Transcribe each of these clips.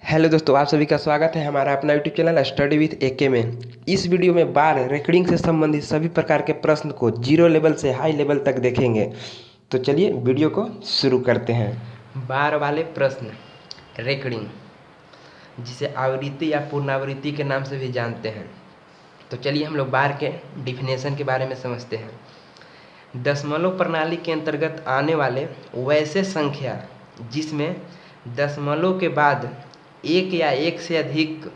Hello दोस्तों, आप सभी का स्वागत है हमारा अपना यूट्यूब चैनल स्टडी विथ एके में। इस वीडियो में बार रेकॉर्डिंग से संबंधित सभी प्रकार के प्रश्न को जीरो लेवल से हाई लेवल तक देखेंगे। तो चलिए वीडियो को शुरू करते हैं। बार वाले प्रश्न रेकॉर्डिंग, जिसे आवृत्ति या पूर्णावृत्ति के नाम से भी जानते हैं। तो चलिए हम लोग बार के डिफिनेशन के बारे में समझते हैं। दशमलव प्रणाली के अंतर्गत आने वाले वैसे संख्या जिसमें दशमलव के बाद एक या एक से अधिक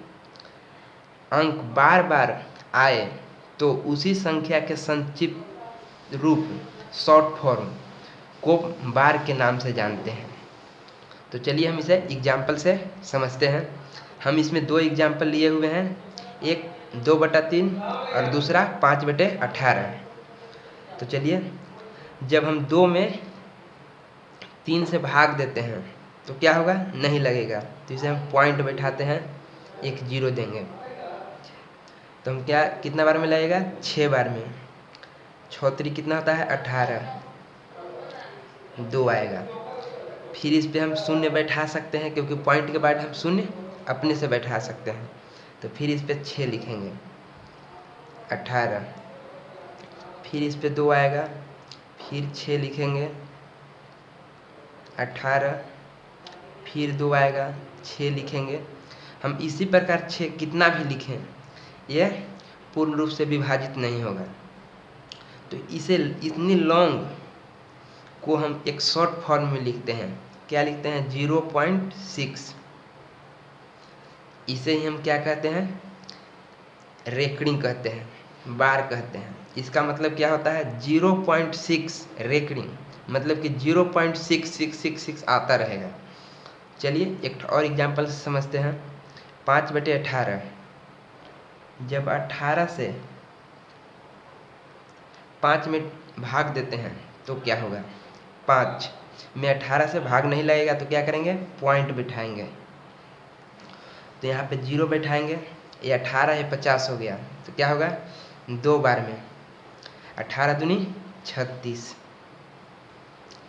अंक बार बार आए तो उसी संख्या के संक्षिप्त रूप शॉर्ट फॉर्म को बार के नाम से जानते हैं। तो चलिए हम इसे एग्जाम्पल से समझते हैं। हम इसमें दो एग्जाम्पल लिए हुए हैं, एक 2/3 और दूसरा 5/18। तो चलिए, जब हम 2 में 3 से भाग देते हैं तो क्या होगा, नहीं लगेगा। तो इसे हम पॉइंट बैठाते हैं, एक जीरो देंगे। तो हम कितना बार में लगेगा, 6 बार में। 6 कितना होता है, 18, 2 आएगा। फिर इस पे हम शून्य बैठा सकते हैं, क्योंकि पॉइंट के बाद हम शून्य अपने से बैठा सकते हैं। तो फिर इस पे 6 लिखेंगे, 18। फिर इस पे 2 आएगा, फिर 6 लिखेंगे, 18। फिर 2 आएगा, 6 लिखेंगे। हम इसी प्रकार 6 कितना भी लिखें, यह पूर्ण रूप से विभाजित नहीं होगा। तो इसे इतनी लॉन्ग को हम एक शॉर्ट फॉर्म में लिखते हैं। क्या लिखते हैं, 0.6। इसे ही हम क्या कहते हैं, रेकॉर्डिंग कहते हैं, बार कहते हैं। इसका मतलब क्या होता है, 0.6 रेकॉर्डिंग, मतलब कि 0.6666 आता रहेगा। चलिए एक और एग्जाम्पल से समझते हैं। 5/18, जब 18 से 5 में भाग देते हैं तो क्या होगा, 5 में 18 से भाग नहीं लगेगा तो क्या करेंगे, पॉइंट बिठाएंगे। तो यहाँ पे 0 बैठाएंगे, ये 18 है, 50 हो गया। तो क्या होगा, 2 बार में 18 दूनी 36।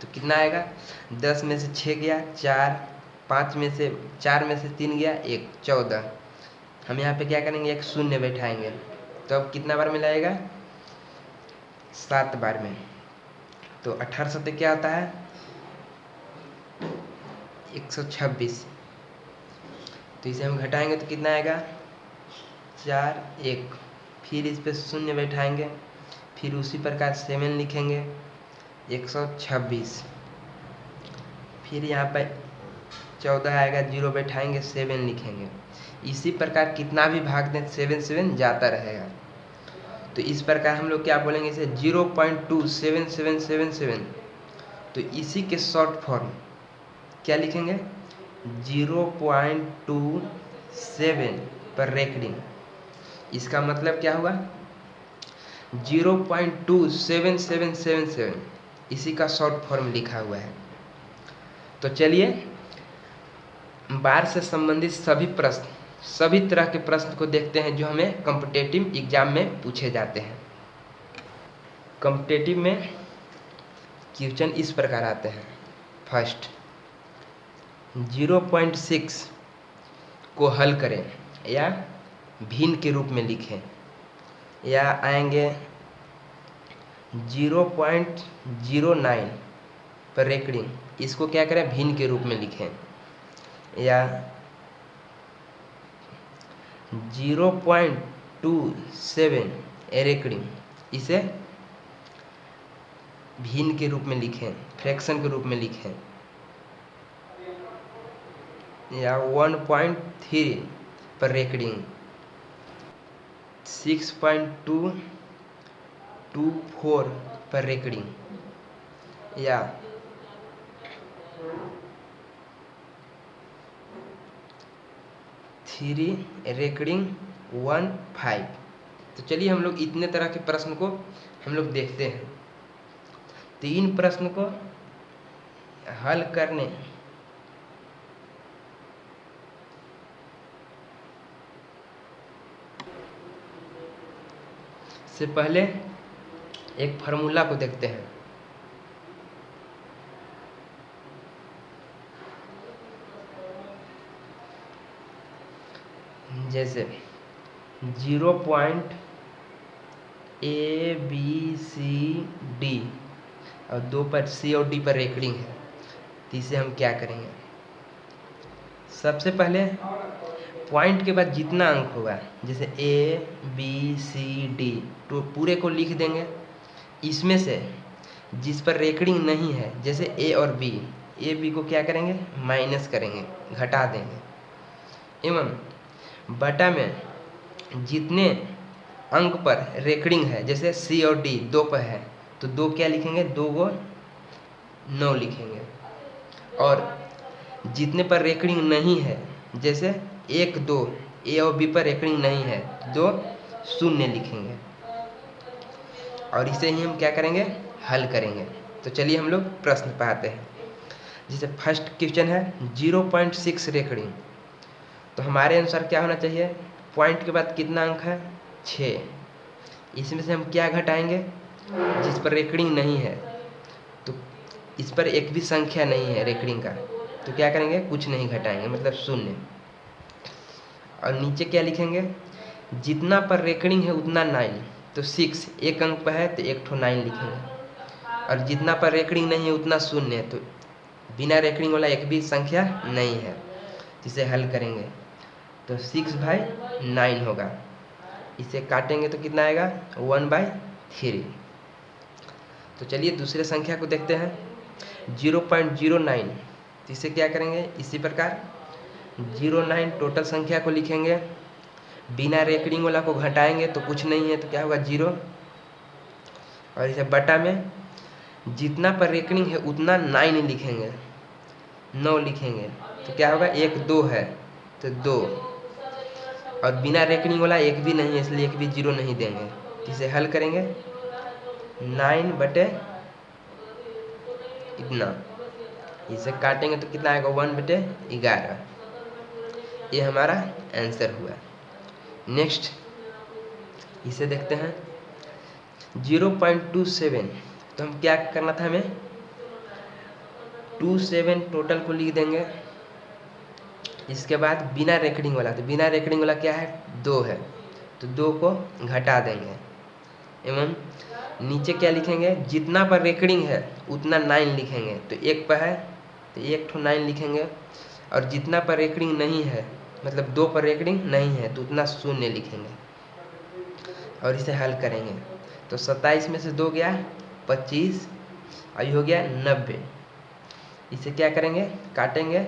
तो कितना आएगा, 10 में से 6 गया 4, 5 में से 4 में से 3 गया 1, 14। हम यहाँ पे क्या करेंगे, एक शून्य बैठाएंगे। तो अब कितना बार में लगेगा, 7 बार में। तो 18 सत्ते क्या होता है, 126। तो इसे हम घटाएंगे तो कितना आएगा, 4, 1। फिर इस पे शून्य बैठाएंगे, फिर उसी प्रकार 7 लिखेंगे, 126। फिर यहाँ पर 14 आएगा, 0 बैठाएंगे, 7 लिखेंगे। इसी प्रकार कितना भी भाग दें 7 7 जाता रहेगा। तो इस प्रकार हम लोग क्या बोलेंगे, इसे 0.27777। तो इसी के शॉर्ट फॉर्म क्या लिखेंगे, 0.27 पर रेकॉर्डिंग। इसका मतलब क्या हुआ, 0.27777, इसी का शॉर्ट फॉर्म लिखा हुआ है। तो चलिए बार से संबंधित सभी तरह के प्रश्न को देखते हैं जो हमें कॉम्पिटिटिव एग्जाम में पूछे जाते हैं। कॉम्पिटिटिव में क्वेश्चन इस प्रकार आते हैं। फर्स्ट, 0.6 को हल करें या भिन्न के रूप में लिखें, या आएंगे 0.09 पर रेकॉर्डिंग, इसको क्या करें, भिन्न के रूप में लिखें, या 0.27 रेकॉर्डिंग, इसे भिन्न के रूप में लिखें, फ्रैक्शन के रूप में लिखें, या 1.3 पर रेकॉर्डिंग, 6.224 पर रेकॉर्डिंग, या 3 रेकॉर्डिंग 15। तो चलिए हम लोग इतने तरह के प्रश्न को हम लोग देखते हैं। 3 प्रश्न को हल करने से पहले एक फार्मूला को देखते हैं। जैसे 0 A B C D और 2 पर C और D पर रेकरिंग है, तो इसे हम क्या करेंगे? सबसे पहले पॉइंट के बाद जितना अंक होगा, जैसे A B C D, तो पूरे को लिख देंगे। इसमें से जिस पर रेकरिंग नहीं है, जैसे A और B, A B को क्या करेंगे? माइनस करेंगे, घटा देंगे। एवं बटा में जितने अंक पर रेकरिंग है, जैसे C और D 2 पर है, तो 2 क्या लिखेंगे? 2 को 9 लिखेंगे। और जितने पर रेकरिंग नहीं है, जैसे 1 2 A और B पर रेकरिंग नहीं है, 2 0 लिखेंगे। और इसे ही हम क्या करेंगे? हल करेंगे। तो चलिए हम लोग प्रश्न पे आते हैं। जैसे फर्स्ट क्वेश्चन है 0.6 रेकरिंग, तो हमारे अनुसार क्या होना चाहिए? पॉइंट के बाद कितना अंक है? 6। इसमें से हम क्या घटाएंगे? जिस पर रेकरिंग नहीं है, तो इस पर एक भी संख्या नहीं है रेकरिंग का, तो क्या करेंगे? कुछ नहीं घटाएंगे, मतलब 0। और नीचे क्या लिखेंगे? जितना पर रेकरिंग है उतना 9, तो 6 एक अंक पर है तो 1 ठो 9 लिखेंगे। और जितना पर रेकरिंग नहीं है उतना 0 है, तो बिना रेकरिंग वाला एक भी संख्या नहीं है, जिसे हल करेंगे तो 6/9 होगा। इसे काटेंगे तो कितना आएगा? 1/3। तो चलिए दूसरे संख्या को देखते हैं 0.09, तो इसे क्या करेंगे? इसी प्रकार 09 टोटल संख्या को लिखेंगे, बिना रेकरिंग वाला को घटाएंगे तो कुछ नहीं है, तो क्या होगा? 0। और इसे बटा में जितना पर रेकरिंग है उतना 9 लिखेंगे, 9 लिखेंगे, तो क्या होगा? 1 2 है तो 2। और बिना रेकरिंग वाला एक भी नहीं है, इसलिए एक भी 0 नहीं देंगे। इसे हल करेंगे 9 बटे इतना, इसे काटेंगे तो कितना आएगा? 1/11। ये हमारा आंसर हुआ। नेक्स्ट इसे देखते हैं 0.27, तो हम क्या करना था? हमें 27 टोटल को लिख देंगे। इसके बाद बिना रेकरिंग वाला, तो बिना रेकरिंग वाला क्या है? 2 है, तो 2 को घटा देंगे। एवं नीचे क्या लिखेंगे? जितना पर रेकरिंग है उतना 9 लिखेंगे, तो 1 पर है तो 1 ठो 9 लिखेंगे। और जितना पर रेकरिंग नहीं है, मतलब 2 पर रेकरिंग नहीं है, तो उतना 0 लिखेंगे। और इसे हल करेंगे तो 27 में से 2 गया 25, और ये हो गया 90। इसे क्या करेंगे? काटेंगे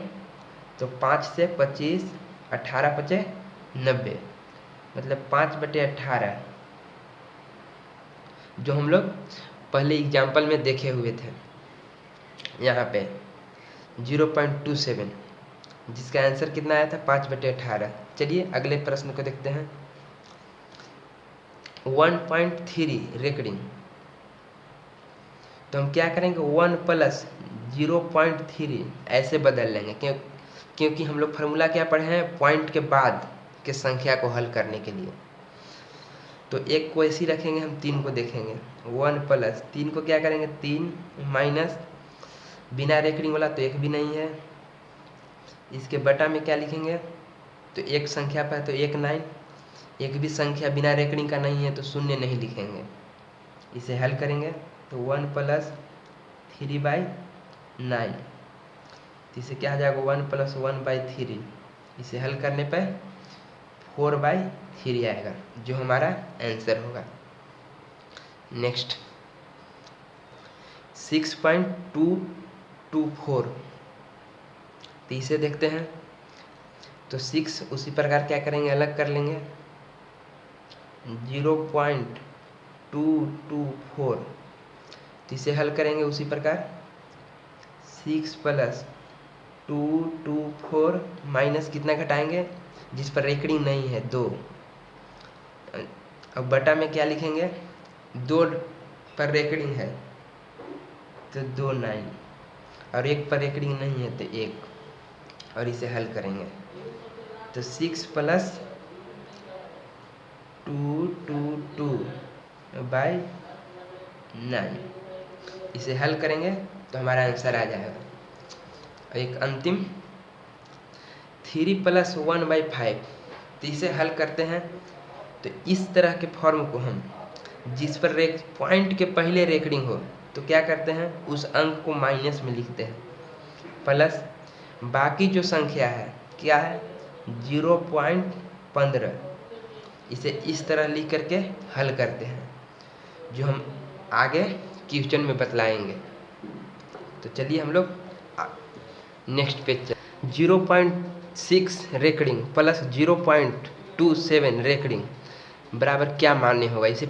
तो 5 से 25, 18 बचे 90, मतलब 5/18, जो हम लोग पहले एग्जाम्पल में देखे हुए थे यहाँ पे 0.27, जिसका आंसर कितना आया था? 5/18। चलिए अगले प्रश्न को देखते हैं 1.3 रेकरिंग, तो हम क्या करेंगे? 1 + 0.3 ऐसे बदल लेंगे, क्योंकि हम लोग फार्मूला क्या पढ़े हैं? पॉइंट के बाद के संख्या को हल करने के लिए। तो 1 को ऐसे ही रखेंगे, हम 3 को देखेंगे। 1 + 3 को क्या करेंगे? 3 माइनस बिना रेकरिंग वाला तो एक भी नहीं है, इसके बटा में क्या लिखेंगे? तो एक संख्या पर है तो 1 9, एक भी संख्या बिना रेकरिंग का नहीं है तो 0 नहीं लिखेंगे। इसे हल करेंगे तो 1 + 3/9, इसे क्या आ जाएगा? 1 + 1/3। इसे हल करने पर 4/3 आएगा, जो हमारा आंसर होगा। नेक्स्ट 6.224, तो इसे देखते हैं। तो 6 उसी प्रकार क्या करेंगे? अलग कर लेंगे। 0.224, तो इसे हल करेंगे उसी प्रकार 6 + 224 माइनस कितना घटाएंगे? जिस पर रेकरिंग नहीं है 2। अब बटा में क्या लिखेंगे? 2 पर रेकरिंग है तो 2 9, और 1 पर रेकरिंग नहीं है तो 1, और इसे हल करेंगे तो 6 + 222/9, इसे हल करेंगे तो हमारा आंसर आ जाएगा। और एक अंतिम 3 + 1/5, तो इसे हल करते हैं। तो इस तरह के फॉर्म को हम जिस पर पॉइंट के पहले रेकरिंग हो तो क्या करते हैं, उस अंक को माइनस में लिखते हैं, प्लस बाकी जो संख्या है क्या है 0.15, इसे इस तरह लिख करके हल करते हैं, जो हम आगे क्वेश्चन में बतलाएंगे। तो चलिए हम लोग नेक्स्ट पेज चल। 0.6 रेकरिंग प्लस 0.27 रेकरिंग बराबर क्या मान्य होगा, इसे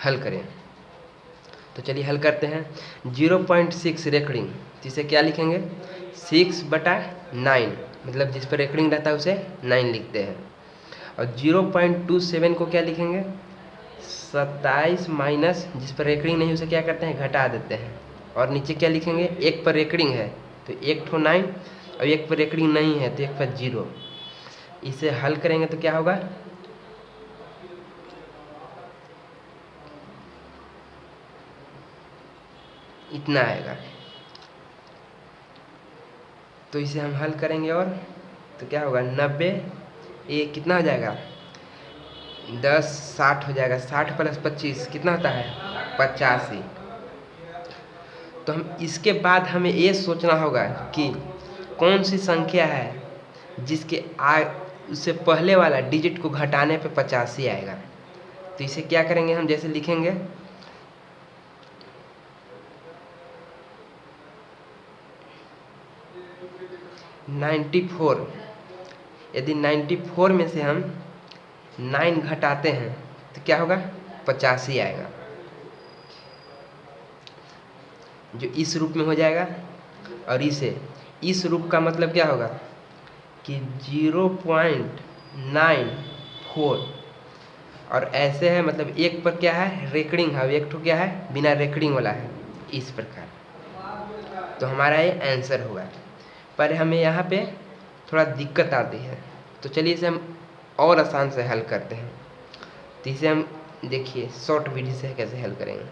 हल करें। तो चलिए हल करते हैं। 0.6 रेकरिंग, तो इसे क्या लिखेंगे 6/9, मतलब जिस पर रेकरिंग रहता है उसे 9 लिखते हैं। और 0.27 को क्या लिखेंगे 27 माइनस, जिस पर रेकरिंग नहीं उसे क्या करते हैं घटा देते हैं। और नीचे क्या लिखेंगे, एक पर रेकरिंग है तो एक ठो 9 और एक पर रेकरिंग नहीं है तो एक पर 0। इसे हल करेंगे तो क्या होगा, इतना आएगा। तो इसे हम हल करेंगे और तो क्या होगा 90, ये कितना हो जाएगा 10 60 हो जाएगा, 60 प्लस 25 कितना होता है 85। तो हम इसके बाद हमें ये सोचना होगा कि कौन सी संख्या है जिसके उससे पहले वाला डिजिट को घटाने पे 85 आएगा। तो इसे क्या करेंगे हम, जैसे लिखेंगे 94, यदि 94 में से हम 9 घटाते हैं तो क्या होगा 85 आएगा, जो इस रूप में हो जाएगा। और इसे इस रूप का मतलब क्या होगा कि 0.94, और ऐसे है मतलब एक पर क्या है रेकरिंग है, एक ठो क्या है बिना रेकरिंग वाला है, इस प्रकार। तो हमारा ये आंसर होगा। पर हमें यहाँ पे थोड़ा दिक्कत आती है, तो चलिए इसे हम और आसान से हल करते हैं। तो इसे हम देखिए शॉर्ट विधि से कैसे हल करेंगे।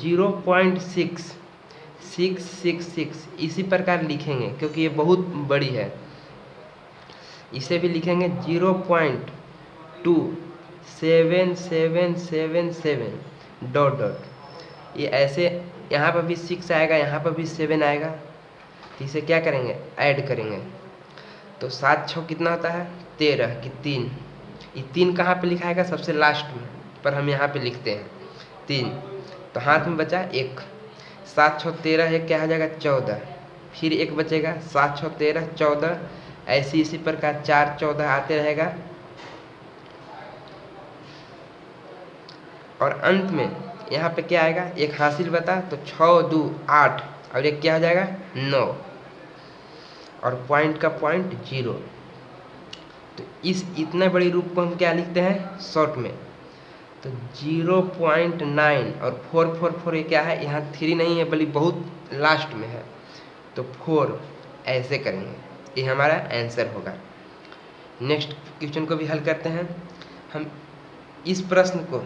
0.6666 इसी प्रकार लिखेंगे क्योंकि ये बहुत बड़ी है। इसे भी लिखेंगे 0.27777 डॉट डॉट, ये ऐसे यहाँ पर भी 6 आएगा, यहाँ पर भी 7 आएगा। तो इसे क्या करेंगे ऐड करेंगे, तो 7 6 कितना होता है 13 की 3। ये 3 कहाँ पे लिखाएगा सबसे लास्ट में, पर हम यहाँ पे लिखते हैं 3। तो हाथ में बचा 1, 7 6 13, एक क्या हो जाएगा 14, फिर एक बचेगा 7 6 13 14, ऐसी इसी प्रकार 4 14 आते रहेगा। और अंत में यहाँ पे क्या आएगा, एक हासिल बता तो 6 2 8, और एक क्या हो जाएगा 9, और पॉइंट का पॉइंट 0। तो इस इतने बड़ी रूप को हम क्या लिखते हैं शॉर्ट में, तो 0.9 और 444 ये क्या है, यहाँ 3 नहीं है बल्कि बहुत लास्ट में है, तो 4 ऐसे करेंगे, ये हमारा आंसर होगा। नेक्स्ट क्वेश्चन को भी हल करते हैं। हम इस प्रश्न को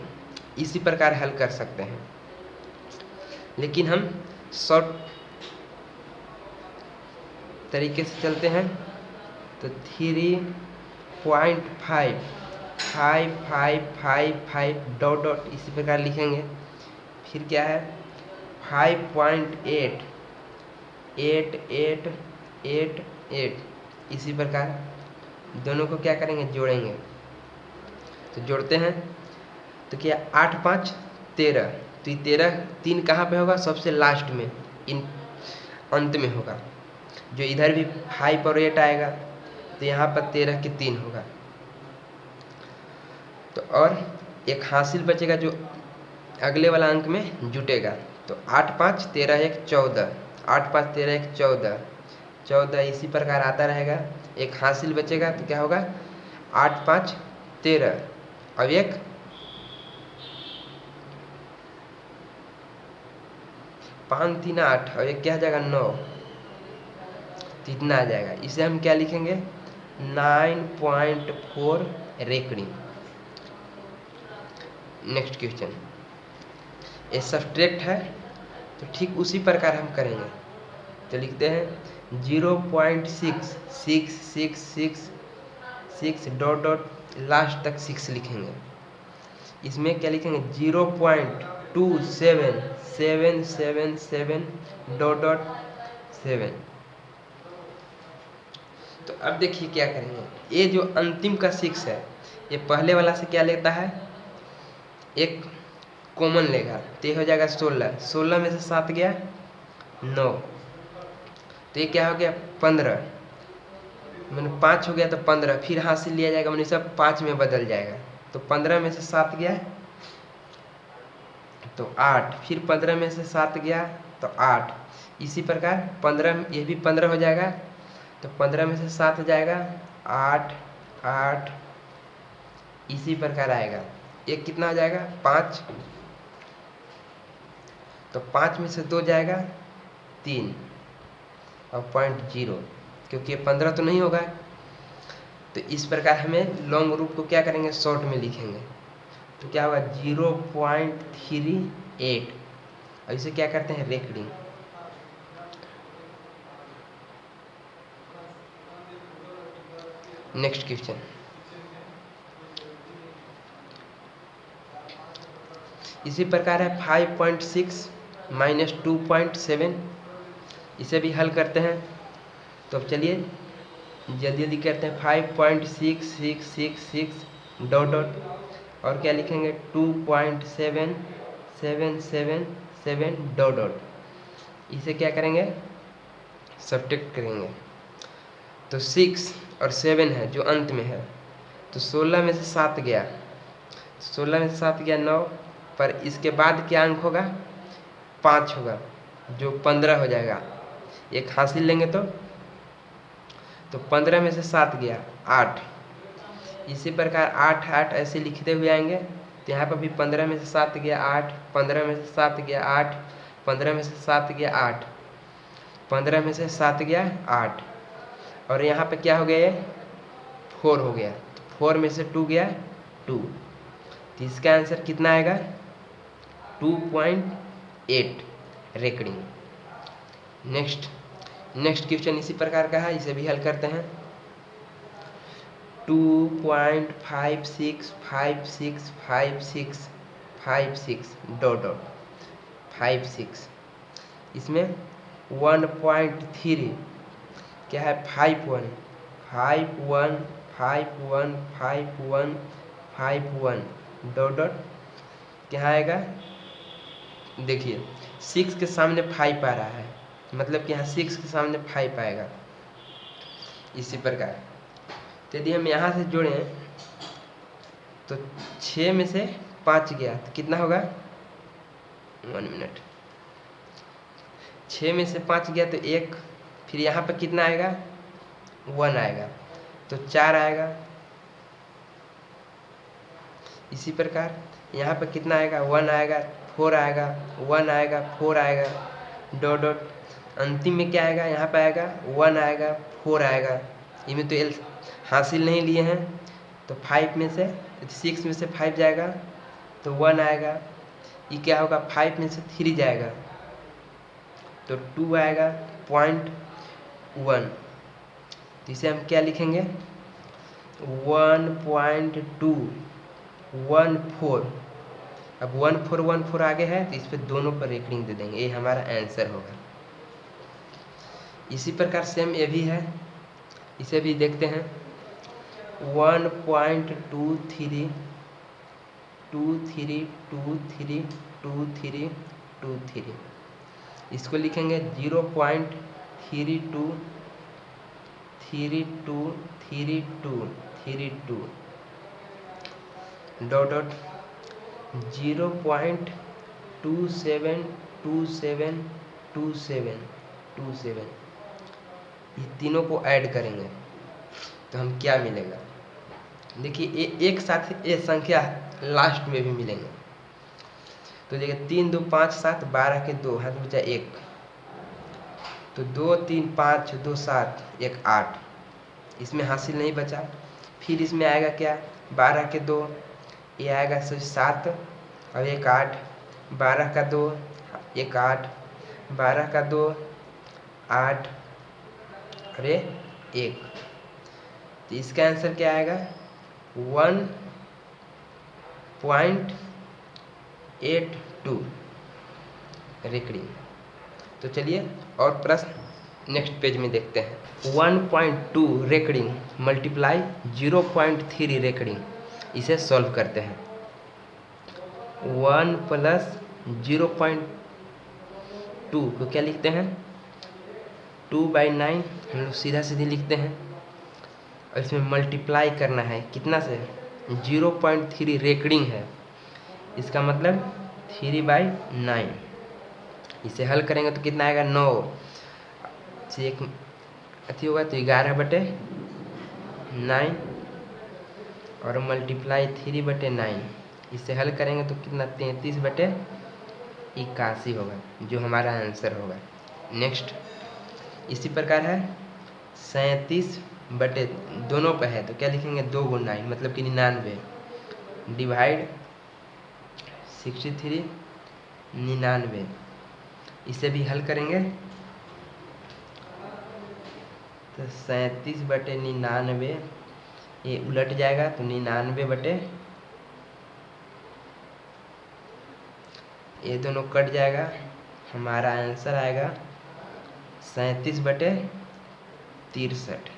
इसी प्रकार हल कर सकते हैं, लेकिन हम शॉर्ट तरीके से चलते हैं। तो 3.5555 डॉट डॉट इसी प्रकार लिखेंगे। फिर क्या है 5.8888, इसी प्रकार दोनों को क्या करेंगे जोड़ेंगे। तो जोड़ते हैं तो क्या 8 5 13, तो ये 3 कहाँ पे होगा सबसे लास्ट में, इन अंत में होगा। जो इधर भी 5 और 8 आएगा तो यहाँ पर 13 के 3 होगा। तो और एक हासिल बचेगा जो अगले वाला अंक में जुटेगा। तो 8 5 13 1 14, 8 5 13 1 14, 14 इसी प्रकार आता रहेगा। एक हासिल बचेगा तो क्या होगा 8 5 13, अब एक 5 3 8, और एक क्या आ जाएगा 9, तो इतना आ जाएगा। इसे हम क्या लिखेंगे 9.4 रेकरिंग। नेक्स्ट क्वेश्चन, ये सब्ट्रैक्ट है तो ठीक उसी प्रकार हम करेंगे। तो लिखते हैं 0.6666 6 डॉट डॉट लास्ट तक 6 लिखेंगे। इसमें क्या लिखेंगे 0.27777 डॉट डॉट 7। तो अब देखिए क्या करेंगे, ये जो अंतिम का 6 है ये पहले वाला से क्या लेता है, एक कॉमन लेगा, तो ये हो जाएगा 16। 16 में से 7 गया 9, तो ये क्या हो गया 15, मैंने 5 हो गया तो 15, फिर हासिल लिया जाएगा, मैंने सब 5 में बदल जाएगा। तो 15 में से 7 गया तो 8, फिर 15 में से 7 गया तो 8। इसी प्रकार 15, ये भी 15 हो जाएगा, तो 15 में से 7 जाएगा 8 8, इसी प्रकार आएगा। एक कितना हो जाएगा 5, तो 5 में से 2 जाएगा 3 और 0.0, क्योंकि ये 15 तो नहीं होगा। तो इस प्रकार हमें लॉन्ग रूट को क्या करेंगे, शॉर्ट में लिखेंगे। तो क्या होगा 0.38, और इसे क्या करते हैं रेकरिंग। नेक्स्ट क्वेश्चन, इसी प्रकार है 5.6 माइनस 2.7, इसे भी हल करते हैं। तो अब चलिए जल्दी जल्दी करते हैं। 5.6666 डॉट डॉट और क्या लिखेंगे 2.7777 डॉट डॉट, इसे क्या करेंगे सब्ट्रैक्ट करेंगे। तो 6 और 7 है जो अंत में है, तो 16 में से 7 गया, 16 में से 7 गया 9, पर इसके बाद क्या अंक होगा 5 होगा, जो 15 हो जाएगा। एक हासिल लेंगे तो 15 में से 7 गया 8, इसी प्रकार 8 8 ऐसे लिखते हुए आएंगे। तो यहाँ पर भी 15 में से 7 गया 8, 15 में से 7 गया 8, 15 में से 7 गया 8, 15 में से 7 गया 8, और यहाँ पे क्या हो गया ये 4 हो गया, तो 4 में से 2 गया 2, तो इसका आंसर कितना आएगा 2.8 रेकरिंग। नेक्स्ट क्वेश्चन इसी प्रकार का है, इसे भी हल करते हैं। 2.56565656 डॉट डॉट 56, इसमें 1.3 क्या है 51 51 51 51 51 डॉट डॉट क्या आएगा, देखिए 6 के सामने 5 आ रहा है, मतलब कि यहाँ 6 के सामने 5 आएगा। इसी प्रकार तो यदि हम यहाँ से जोड़ें तो 6 में से 5 गया तो कितना होगा 1 मिनट, 6 में से 5 गया तो 1, फिर यहाँ पर कितना आएगा 1 आएगा, तो 4 आएगा। इसी प्रकार यहाँ पर कितना आएगा 1 आएगा, 4 आएगा, 1 आएगा, 4 आएगा, डॉट डॉट अंतिम में क्या आएगा, यहाँ पर आएगा 1 आएगा, 4 आएगा। इनमें तो एल हासिल नहीं लिए हैं, तो 5 में से 6 में से 5 जाएगा तो 1 आएगा, ये क्या होगा 5 में से 3 जाएगा तो 2 आएगा 0.1, तो इसे हम क्या लिखेंगे 1.214। अब 1414 आगे है तो इस पर दोनों पर रेकरिंग दे देंगे, ये हमारा आंसर होगा। इसी प्रकार सेम ये भी है, इसे भी देखते हैं 1.2323232323, इसको लिखेंगे 0.323232 डॉट डॉट 0.272727, ये तीनों को ऐड करेंगे तो हम क्या मिलेगा, देखिए एक साथ ये संख्या लास्ट में भी मिलेंगे। तो देखिए 3 2 5 7 12 के 2 हाथ बचा 1, तो 2 3 5 2 7 1 8, इसमें हासिल नहीं बचा। फिर इसमें आएगा क्या 12 के 2, ये आएगा 7 और 1 8, 12 का 2 1 8, 12 का 2 8 और 1, तो इसका आंसर क्या आएगा 1.82 रेकड़िंग। तो चलिए और प्रश्न नेक्स्ट पेज में देखते हैं। 1.2 रेकड़िंग मल्टीप्लाई 0.3 रेकड़िंग, इसे सॉल्व करते हैं। 1 प्लस 0.2 को क्या लिखते हैं 2/9, हम लोग सीधा सीधी लिखते हैं। और इसमें मल्टीप्लाई करना है कितना से 0.3 रेकड़िंग है, इसका मतलब 3/9। इसे हल करेंगे तो कितना आएगा 9 से एक अथी होगा तो 11/9 और मल्टीप्लाई 3/9। इसे हल करेंगे तो कितना 33/81 होगा, जो हमारा आंसर होगा। नेक्स्ट इसी प्रकार है 37 बटे दोनों पे है तो क्या लिखेंगे 2 × 9 मतलब कि 99 डिवाइड 63 99। इसे भी हल करेंगे तो 37/99 ये उलट जाएगा तो 99 ये दोनों कट जाएगा, हमारा आंसर आएगा 37/63।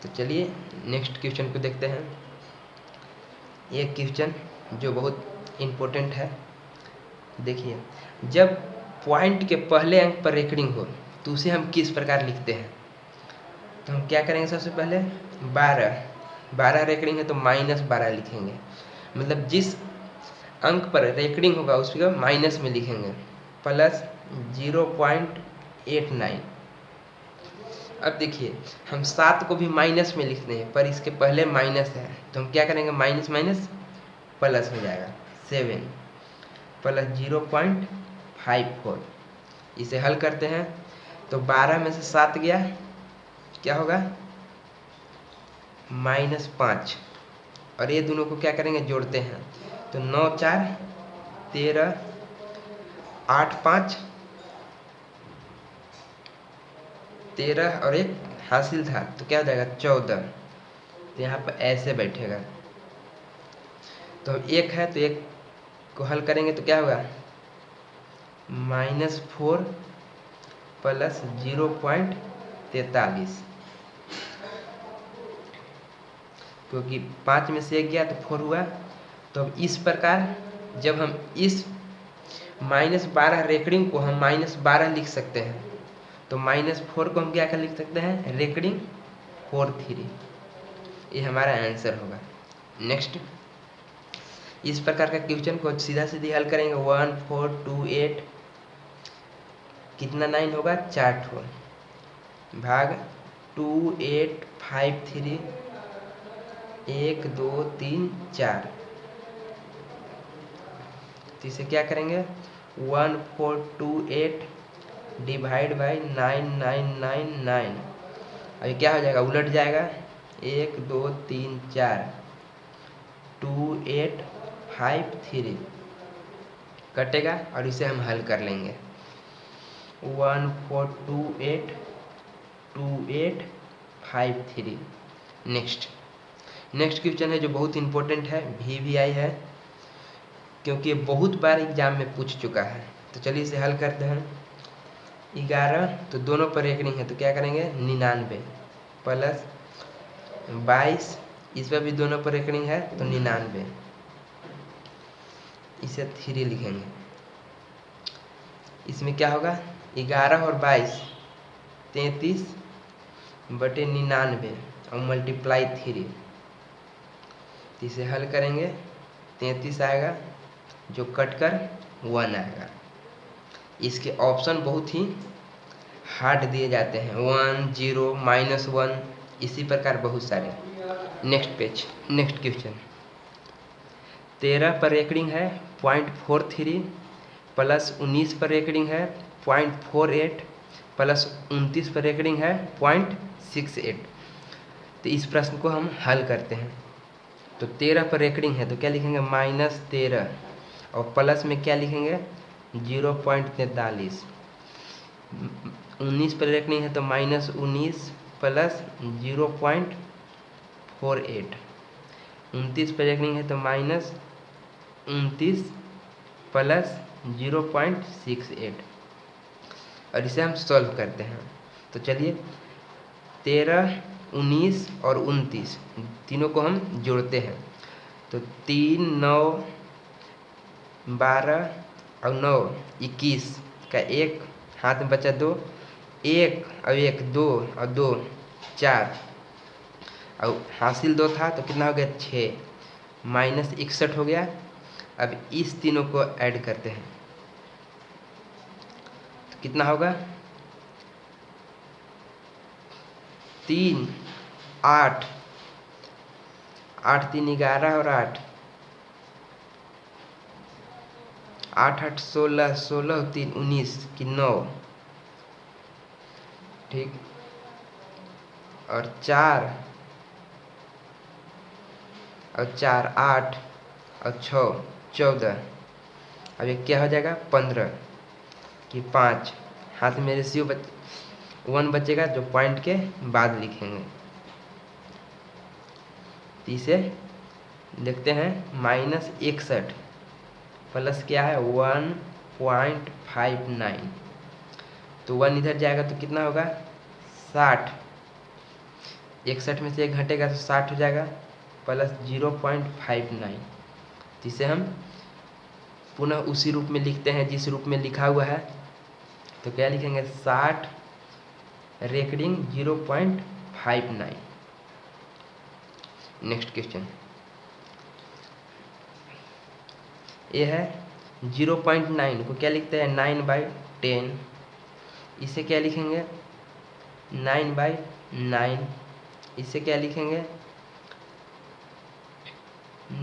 तो चलिए नेक्स्ट क्वेश्चन को देखते हैं। ये क्वेश्चन जो बहुत इम्पोर्टेंट है, देखिए जब पॉइंट के पहले अंक पर रेकड़िंग हो तो उसे हम किस प्रकार लिखते हैं। तो हम क्या करेंगे सबसे पहले 12 रेकड़िंग है तो -12 लिखेंगे, मतलब जिस अंक पर रेकड़िंग होगा उसको माइनस में लिखेंगे प्लस 0.89। अब देखिए हम 7 को भी माइनस में लिखते हैं पर इसके पहले माइनस है तो हम क्या करेंगे माइनस माइनस प्लस हो जाएगा 7 प्लस 0.54। इसे हल करते हैं तो 12 में से 7 गया क्या होगा -5 और ये दोनों को क्या करेंगे जोड़ते हैं तो 9 × 4 = 13 8 × 5 13 और एक हासिल था तो क्या हो जाएगा 14। तो यहाँ पर ऐसे बैठेगा तो एक है तो एक को हल करेंगे तो क्या होगा -4 प्लस 0.43, क्योंकि 5 में से 1 गया तो 4 हुआ। तो अब इस प्रकार जब हम इस -12 रेकड़िंग को हम -12 लिख सकते हैं तो -4 को हम क्या कर लिख सकते हैं रेकड़िंग 43। ये हमारा आंसर होगा। नेक्स्ट इस प्रकार का क्वेश्चन को सीधा सीधी हल करेंगे 1 4 2 8 कितना 9 होगा 4 ठो भाग 2 8 5 3 1 2 3 4। तो इसे क्या करेंगे 1 4 2 8 डिवाइड बाई 9999। अभी क्या हो जाएगा उलट जाएगा 1 2 3 4 2 8 5 3 कटेगा और इसे हम हल कर लेंगे 1 4 2 8 2 8 5 3। नेक्स्ट क्वेश्चन है जो बहुत इंपॉर्टेंट है, VVI है, क्योंकि ये बहुत बार एग्जाम में पूछ चुका है। तो चलिए इसे हल करते हैं। 11 तो दोनों पर रेकड़िंग है तो क्या करेंगे 99 प्लस 22 इस पर भी दोनों पर रेकड़िंग है तो 99, इसे 3 लिखेंगे। इसमें क्या होगा 11 और 22 33/99 और मल्टीप्लाई 3। इसे हल करेंगे 33 आएगा जो कट कर 1 आएगा। इसके ऑप्शन बहुत ही हार्ड दिए जाते हैं 1 0 -1 इसी प्रकार बहुत सारे। नेक्स्ट क्वेश्चन 13 पर रेकड़िंग है 0.43 प्लस 19 पर रेकड़िंग है 0.48 प्लस 29 पर रेकड़िंग है 0.68। तो इस प्रश्न को हम हल करते हैं। तो 13 पर रेकड़िंग है तो क्या लिखेंगे -13 और प्लस में क्या लिखेंगे 0.43। 19 पर रेकड़िंग है तो -19 प्लस 0.48। 29 पर रेकरिंग है तो माइनस 29 प्लस 0.68। और इसे हम सॉल्व करते हैं। तो चलिए 13, 19 और 29 तीनों को हम जोड़ते हैं। तो 3, 9, 12 और 9 21 का एक हाथ में बचा 2, 1 और 1 2 और 2 4 और हासिल 2 था तो कितना हो गया 6 माइनस 61 हो गया। अब इस तीनों को ऐड करते हैं तो कितना होगा 3 8 8 3 11 और 8 8 8 16 16 3 19 की 9 ठीक। और 4 और 4 8 और 6 14। अब ये क्या हो जाएगा 15 कि 5 हाथ में रेशियो 1 बचेगा जो पॉइंट के बाद लिखेंगे। तो इसे देखते हैं माइनस 61 प्लस क्या है 1.59। तो 1 इधर जाएगा तो कितना होगा 60। 61 में से 1 घटेगा तो 60 हो जाएगा प्लस 0.59। तो इसे हम पुनः उसी रूप में लिखते हैं जिस रूप में लिखा हुआ है। तो क्या लिखेंगे 60 रेकरिंग 0.59। नेक्स्ट क्वेश्चन ये है 0.9 को क्या लिखते हैं 9/10। इसे क्या लिखेंगे 9/9। इसे क्या लिखेंगे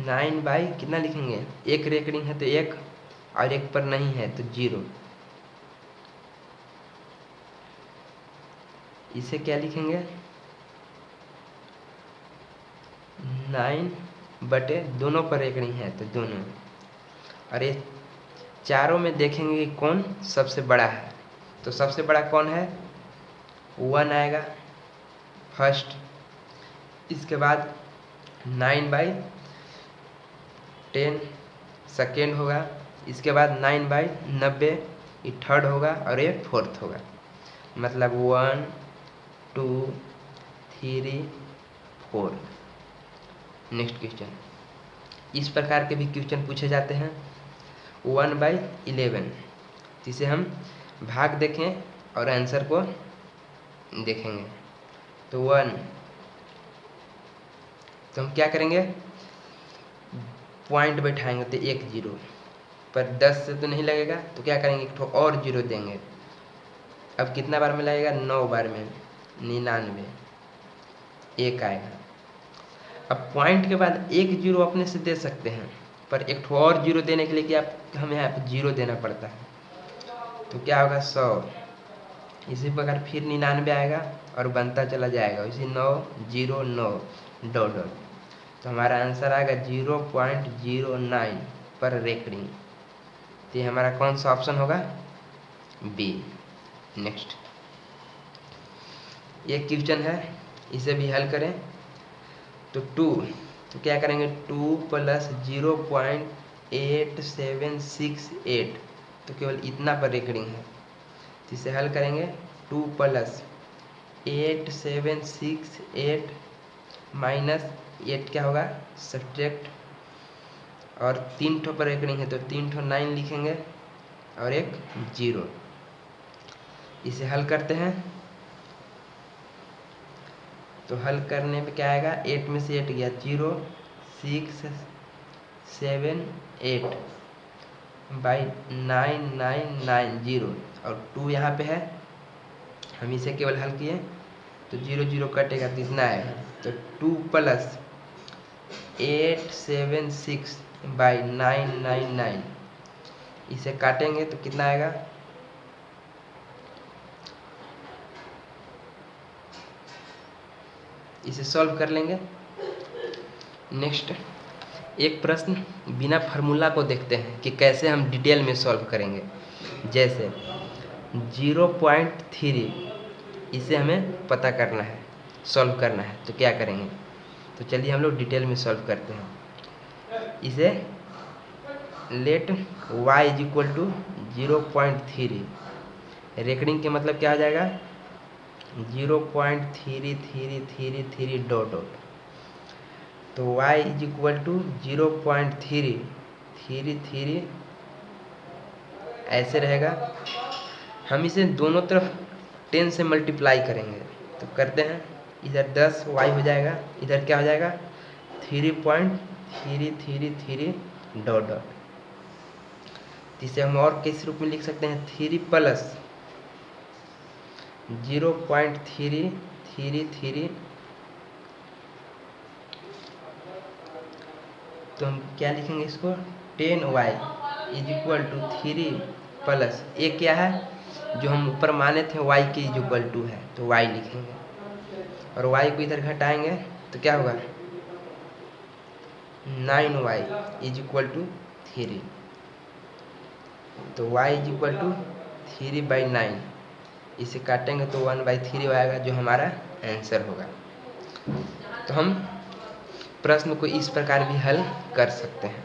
9 कितना लिखेंगे एक रेकरिंग है तो 1 और 1 पर नहीं है तो 0। इसे क्या लिखेंगे 9 दोनों पर रेकरिंग है तो दोनों। और ये चारों में देखेंगे कि कौन सबसे बड़ा है। तो सबसे बड़ा कौन है 1 आएगा फर्स्ट। इसके बाद 9/10 सेकेंड होगा। इसके बाद 9/90 ये थर्ड होगा और ये फोर्थ होगा। मतलब 1 2 3 4। नेक्स्ट क्वेश्चन इस प्रकार के भी क्वेश्चन पूछे जाते हैं 1/11। जिसे हम भाग देखें और आंसर को देखेंगे। तो 1 तो हम क्या करेंगे पॉइंट बैठाएंगे तो 1 0 पर 10 से तो नहीं लगेगा तो क्या करेंगे एक और 0 देंगे। अब कितना बार में लगेगा 9 बार में 99 1 आएगा। अब पॉइंट के बाद 1 0 अपने से दे सकते हैं पर एक और 0 देने के लिए क्या हमें यहाँ पर 0 देना पड़ता है। तो क्या होगा 100। इसी प्रकार फिर 99 आएगा और बनता चला जाएगा इसी 9 0 9 डॉट डॉट। तो हमारा आंसर आएगा 0.09 पर रेकरिंग। तो ये हमारा कौन सा ऑप्शन होगा बी। नेक्स्ट ये क्वेश्चन है इसे भी हल करें। तो 2 तो क्या करेंगे 2 प्लस 0.8768 तो केवल इतना पर रेकरिंग है। तो इसे हल करेंगे 2 प्लस 8768 माइनस 8 क्या होगा सब्ट्रैक्ट और 3 ठो पर रेकरिंग है तो 3 ठो 9 लिखेंगे और एक 0। इसे हल करते हैं तो हल करने में क्या आएगा 8 में से 8 गया 0 6 7 8 बाई 9990 और 2 यहाँ पे है हम इसे केवल हल किए तो 0 0 कटेगा तो इतना आएगा। तो 2 प्लस 876 बाई 999 इसे काटेंगे तो कितना आएगा इसे सॉल्व कर लेंगे। नेक्स्ट एक प्रश्न बिना फार्मूला को देखते हैं कि कैसे हम डिटेल में सॉल्व करेंगे। जैसे 0.3 इसे हमें पता करना है सॉल्व करना है तो क्या करेंगे। तो चलिए हम लोग डिटेल में सॉल्व करते हैं इसे। Let y is equal to 0.3, recurring के मतलब क्या हो जाएगा 0.3333 डॉट डॉट। तो y इज इक्वल टू 0.333 ऐसे रहेगा। हम इसे दोनों तरफ 10 से मल्टीप्लाई करेंगे तो करते हैं, इधर 10 y हो जाएगा, इधर क्या हो जाएगा 3.333 डॉट डॉट। इसे हम और किस रूप में लिख सकते हैं 3 प्लस 0.333, तो हम क्या लिखेंगे इसको 10y is equal to 3 plus ये क्या है जो हम ऊपर माने थे y के इज इक्वल टू है तो y लिखेंगे, और y को इधर घटाएंगे तो क्या होगा 9y इज इक्वल टू 3। तो y इज इक्वल टू 3/9, इसे काटेंगे तो 1/3 आएगा जो हमारा आंसर होगा। तो हम प्रश्न को इस प्रकार भी हल कर सकते हैं।